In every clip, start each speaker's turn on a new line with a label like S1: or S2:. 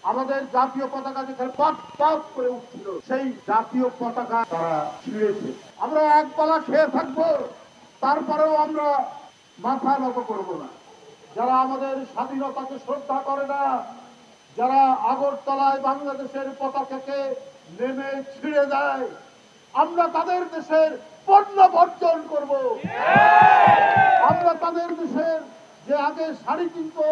S1: আমাদের জাতীয় পতাকা যেখানে পথ পথ করে উঠছিল সেই জাতীয় পতাকা তারা ছিঁড়েছে। আমরা এক পালা খেয়ে থাকবো, তারপরেও আমরা মাথা নত করব না। যারা আমাদের স্বাধীনতাকে শ্রদ্ধা করে না, যারা আগরতলায় বাংলাদেশের পতাকাকে নেমে ছিঁড়ে দেয়, আমরা তাদের দেশের পণ্য বর্জন করব। আমরা তাদের দেশের যে আগে শাড়ি কিনতো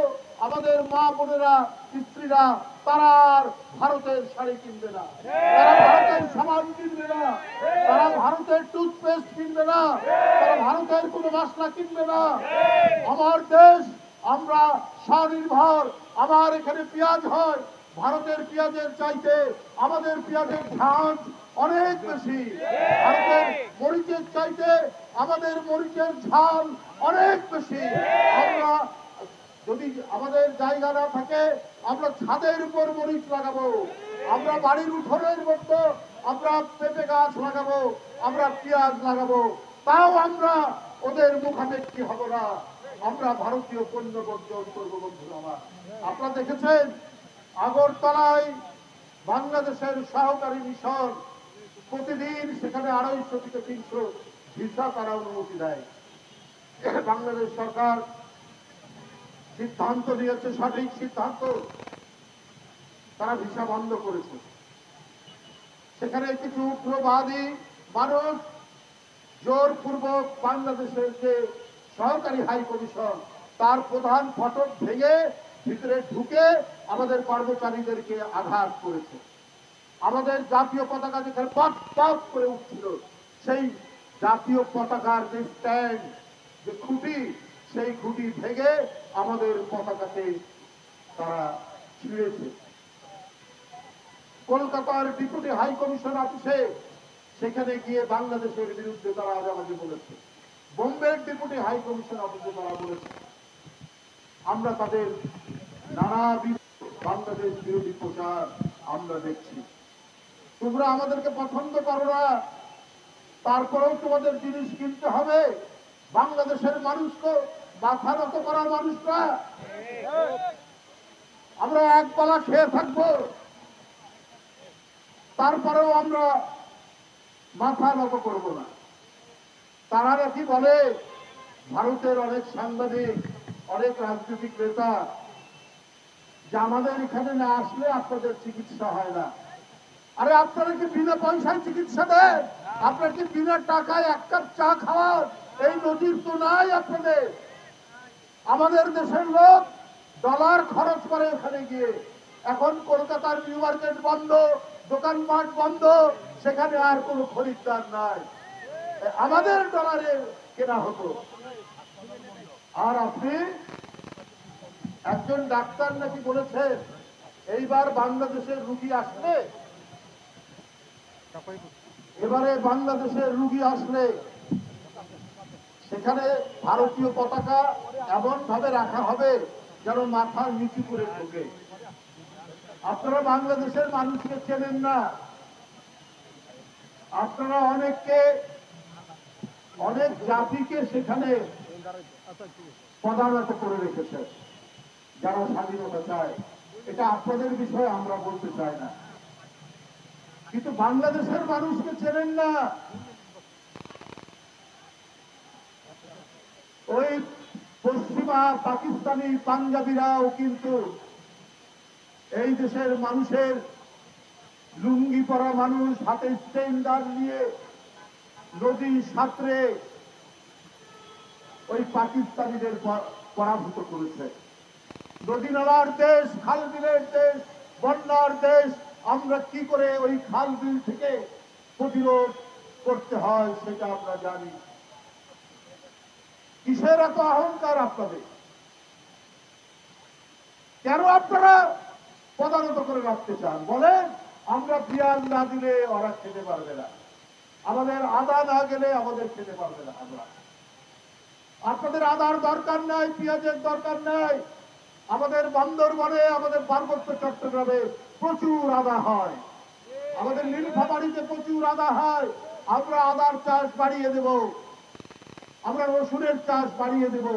S1: আমাদের মা বোনেরা স্ত্রীরা, তারা আর ভারতের শাড়ি কিনবে না, তারা ভারতের সাবান কিনবে না, তারা ভারতের টুথপেস্ট কিনবে না, তারা ভারতের কোনো মশলা কিনবে না। আমার দেশ, আমরা স্বনির্ভর। আমার এখানে পেঁয়াজ হয়, ভারতের পেঁয়াজের চাইতে আমাদের পেঁয়াজের ঝাঁজ অনেক বেশি। ভারতের মরিচের চাইতে আমাদের মরিচের ঝাল অনেক বেশি। আমরা যদি আমাদের জায়গা না থাকে, আমরা ছাদের উপর মরিচ লাগাবো, আমরা বাড়ির উঠোনের মধ্যে আমরা পেঁপে গাছ লাগাবো, আমরা পেঁয়াজ লাগাবো, তাও আমরা ওদের মুখাপেক্ষী হব না। আমরা ভারতীয় পণ্য বর্জন করবো। বন্ধুরা আমার, আপনারা দেখেছেন আগরতলায় বাংলাদেশের সহকারী মিশন প্রতিদিন সেখানে 250 থেকে 300 ভিসা তারা অনুমতি দেয়। বাংলাদেশ সরকার সিদ্ধান্ত নিয়েছে, সঠিক সিদ্ধান্ত, তারা ভিসা বন্ধ করেছে। সেখানে কিছু উগ্রবাদী মানুষ জোরপূর্বক বাংলাদেশের যে সহকারী হাই কমিশন তার প্রধান ফটক ভেঙে ভিতরে ঢুকে আমাদের কর্মচারীদেরকে আঘাত করেছে। আমাদের জাতীয় পতাকা যেখানে পথ পথ করে উঠছিল সেই জাতীয় পতাকার যে স্ট্যান্ড, যে খুঁটি, সেই খুঁটি ভেঙে আমাদের পতাকাকে তারা ছিঁড়েছে। কলকাতার ডেপুটি হাই কমিশন অফিসে সেখানে গিয়ে বাংলাদেশের বিরুদ্ধে তারা আজাবাজি বলেছে। বোম্বের ডেপুটি হাই কমিশন অফিসে তারা বলেছে। আমরা তাদের নানাবিধ বাংলাদেশ বিরোধী প্রচার আমরা দেখছি। তোমরা আমাদেরকে পছন্দ করো না, তারপরেও তোমাদের জিনিস কিনতে হবে। বাংলাদেশের মানুষকে মাথা নত করার মানুষরা, আমরা এক পালা খেয়ে থাকবো, তারপরেও আমরা মাথা নত করব না। তারা নাকি বলে ভারতের অনেক সাংবাদিক, অনেক রাজনৈতিক নেতা যে আমাদের এখানে না আসলে আপনাদের চিকিৎসা হয় না। আরে আপনারা কি বিনা পয়সায় চিকিৎসা দেন? আপনার কি বিনা টাকায় এক কাপ চা খাওয়ার এই নজির তো নাই আপনাদের। আমাদের দেশের লোক ডলার খরচ করে এখানে গিয়ে। এখন কলকাতার নিউ মার্কেট বন্ধ, দোকানপাট বন্ধ, সেখানে আর কোনো খরিদ্দার নাই, আমাদের ডলারে কেনা হতো। আর আপনি, একজন ডাক্তার নাকি বলেছেন এইবার বাংলাদেশের রুগী আসলে, এবারে বাংলাদেশের রুগী আসলে সেখানে ভারতীয় পতাকা এমন ভাবে রাখা হবে যেন মাথা নিচু করে ঢোকে। আপনারা বাংলাদেশের মানুষকে চেনেন না। আপনারা অনেক জাতিকে সেখানে পদানত করে রেখেছেন যারা স্বাধীনতা চায়। এটা আপনাদের বিষয়ে আমরা বলতে চাই না, কিন্তু বাংলাদেশের মানুষকে চেনেন না। ওই পশ্চিমা পাকিস্তানি পাঞ্জাবিরাও কিন্তু এই দেশের মানুষের লুঙ্গি পরা মানুষ হাতে স্টেন্ডার নিয়ে নদী সাঁতরে ওই পাকিস্তানিদের পরাভূত করেছে। নদী নালার দেশ, খাল বিলের দেশ, বন্যার দেশ, আমরা কি করে ওই খাল বিল থেকে প্রতিরোধ করতে হয় সেটা আমরা জানি। কিসের এত অহংকার আপনাদের? কেন আপনারা পদানত করে রাখতে চান? বলেন আমরা পেঁয়াজ না দিলে ওরা খেতে পারবে না, আমাদের আদা না গেলে আমাদের খেতে পারবে না। আমরা, আপনাদের আদার দরকার নাই, পেঁয়াজের দরকার নাই। আমাদের বান্দরবনে, আমাদের পার্বত্য চট্টগ্রামে প্রচুর আদা হয়, আমাদের নীলফামারীতে প্রচুর আদা হয়। আমরা আদার চাষ বাড়িয়ে দেব, আমরা রসুনের চাষ বাড়িয়ে দেব।